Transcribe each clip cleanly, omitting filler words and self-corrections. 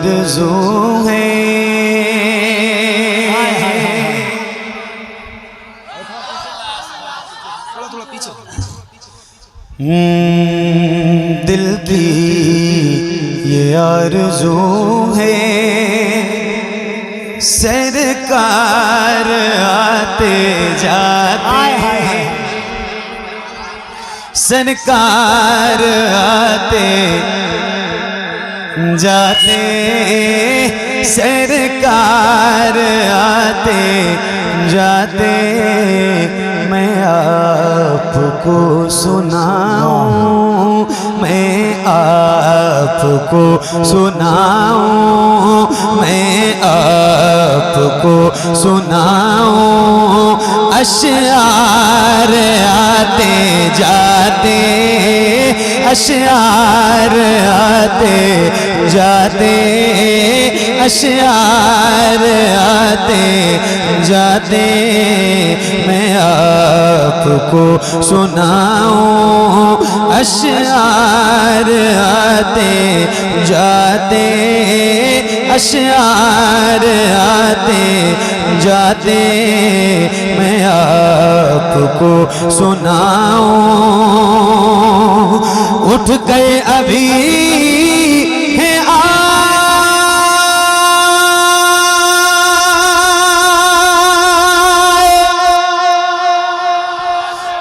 आरज़ू है। थोड़ा पीछे। दिल की ये आरज़ू है, सरकार आते जाते, सरकार आते जाते, सरकार आते जाते, मैं आपको सुनाऊं, मैं आपको सुनाऊं, मैं आपको सुनाऊं, अशआर आते जाते, अशआर आते जाते, अशआर आते जाते, मैं आपको सुनाऊं, अशआर आते जाते, अशआर आते जाते, मैं आपको सुनाऊं। उठ गए अभी हैं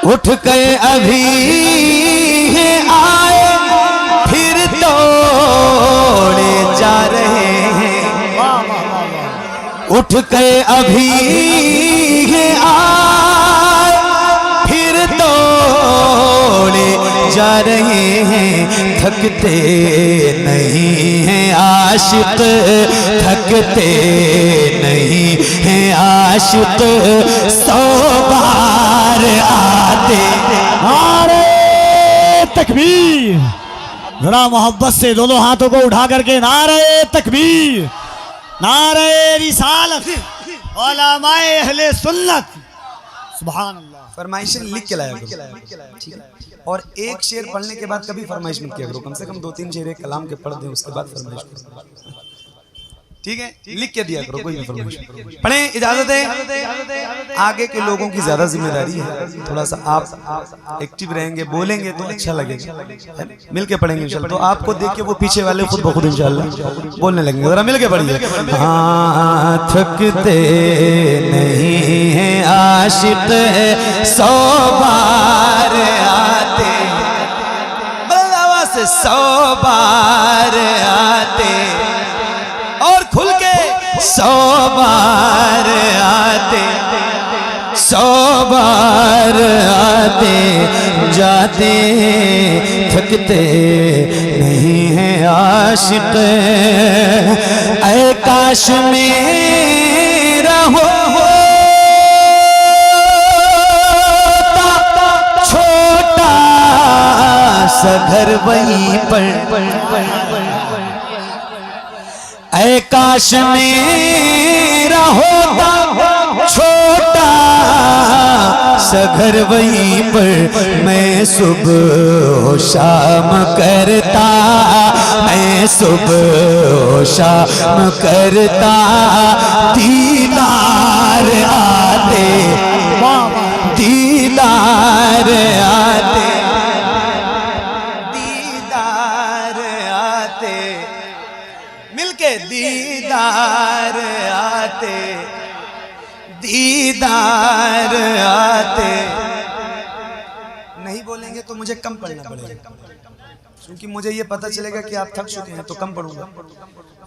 उठ गए अभी हैं आए, फिर दौड़े जा रहे हैं। उठ गए अभी हैं आए, फिर दौड़े जा रहे हैं। थकते नहीं हैं आशिक, थकते नहीं हैं आशिक, 100 बार आते। नारे तकबीर, जरा मोहब्बत से दोनों हाथों को उठा करके नारे तकबीर, नारे रिसालत, उलमाए अहले सुन्नत, सुभान अल्लाह। फरमाइशें लिख के लाया करो, ठीक है? और एक शेर पढ़ने के बाद कभी फरमाइश मत किया करो, कम से कम 2-3 शेर एक कलाम के पढ़ दें, उसके बाद फरमाइश करो, ठीक है? लिख के दिया करो, कोई भी फरमाइश पढ़ें। इजाजत है, आगे के लोगों की ज्यादा जिम्मेदारी है, थोड़ा सा आप एक्टिव रहेंगे, बोलेंगे तो अच्छा लगेगा, मिल के पढ़ेंगे इंशाल्लाह। तो आपको देख के वो पीछे वाले खुद ब खुद इंशाल्लाह बोलने लगेंगे। जरा मिल के पढ़िए। हाँ, थकते नहीं हैं आशिक, 100 बार आते, बल्लावा से 100 बार आते, और खुल के 100 बार आते, 100 बार आते जाते, थकते नहीं हैं आशिक। ऐ काश मेरा होता छोटा सा घर वहीं पर, ऐ काश मेरा होता छोटा सा घर वहीं पर, मैं सुबह शाम करता, मैं सुबह शाम करता, दीदार आते, दीदार आते, दीदार आते, मिलके दीदार आते, दीदार आते। नहीं बोलेंगे तो मुझे कम पढ़ना पड़ेगा, क्योंकि मुझे ये पता चलेगा कि आप थक चुके हैं तो कम पढ़ूंगा,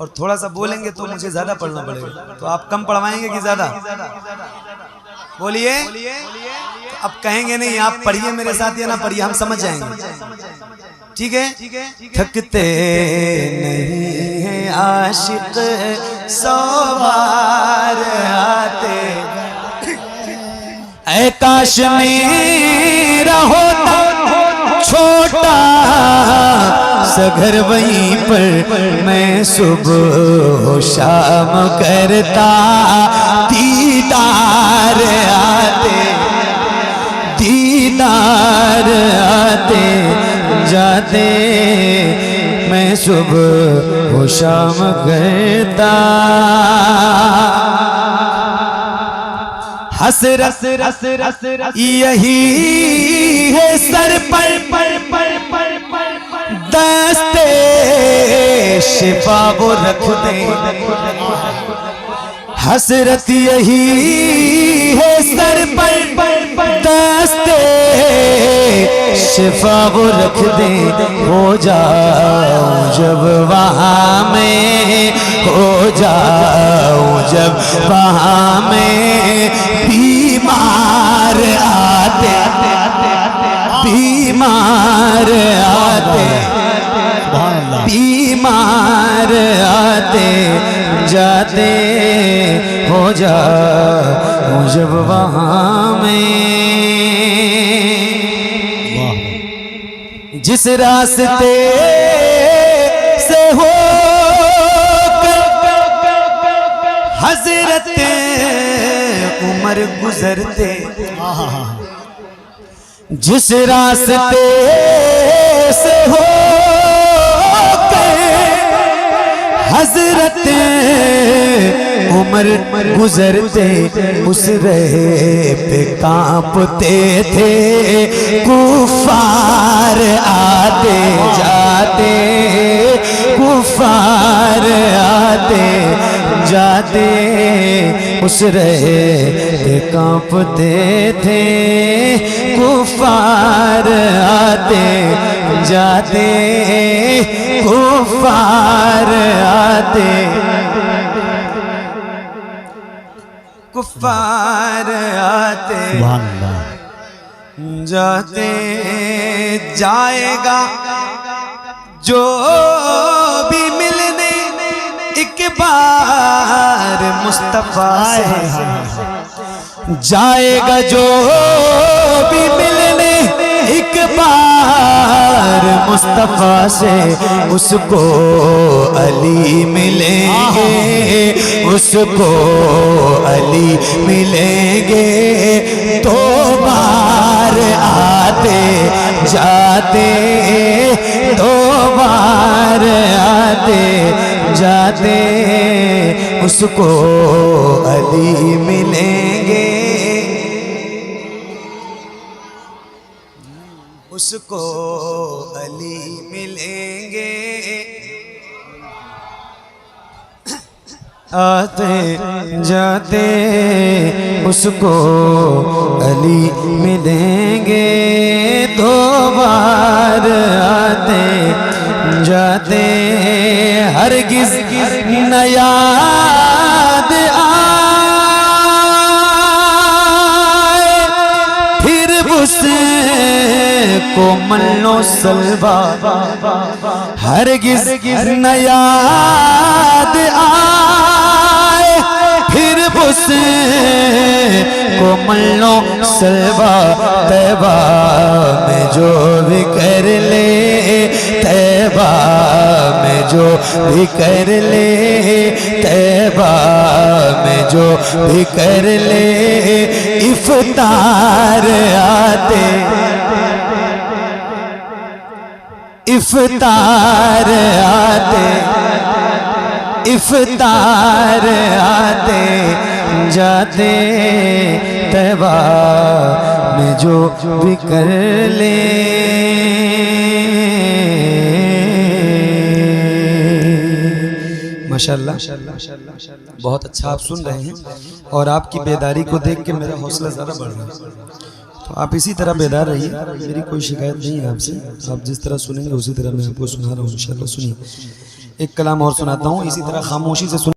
और थोड़ा सा बोलेंगे तो मुझे ज्यादा पढ़ना पड़ेगा। तो आप कम पढ़वाएंगे कि ज्यादा? बोलिए। तो अब कहेंगे नहीं आप पढ़िए मेरे साथ या ना पढ़िए, हम समझ जाएंगे, ठीक है? थकते नहीं हैं आशिक, 100 बार आते, ऐ काश मेरा होता छोटा सा घर वहीं पर, मैं सुबह शाम करता, दीदार आते, दीदार आते जाते, मैं सुबह वो शाम करता, हसरत यही है सर पर दस्ते शिफा वो रख दे, हसरत यही है सर पर दस्ते शिफा वो रख दे। हो जाऊं जब वहाँ में, हो जाऊं जब वहाँ में, बीमार आते बीमार आते बीमार आते जाते, हो जाऊं जब वहाँ में। जिस रास्ते से हो हजरत उमर गुजरते, जिस रास्ते से हो हजरत उमर गुजरते, उस रहे पे कांपते थे कुफार आते जाते, कुफार आते जाते, उस रहे पे कांपते थे कुफार आते जाते, कुफार आते कुफार आते जाते, जाएगा जो भी मिलने एक बार मुस्तफा से, जाएगा जो भी मिलने एक बार मुस्तफा से, उसको अली मिलेंगे, उसको अली मिलेंगे। तो बार आते जाते, दो बार आते जाते, उसको अली मिलेंगे, उसको अली मिलेंगे। आते जाते उसको अली मिलेंगे, दो बार आते जाते हरगिज़ न याद आए, फिर उसे को मल्लो सलवा, हरगिज़ न याद आए, फिर उसे को मल्लो सलवा। तैबा में जो भी कर ले, तैबा में जो भी कर ले, तैबा में जो भी कर ले, इफ्तार आते, इफ्तार आते, इफ्तार आते जाते, तैबा में जो भी कर ले। माशाअल्लाह, बहुत अच्छा आप सुन रहे हैं और आपकी बेदारी को देख के मेरा हौसला ज़्यादा बढ़ रहा है। तो आप इसी तरह बेदार रहिए, मेरी कोई शिकायत नहीं है आपसे। आप जिस तरह सुनेंगे उसी तरह मैं आपको सुना रहा हूँ। इंशाअल्लाह सुनिए। एक कलाम और सुनाता हूँ, इसी तरह खामोशी से सुन।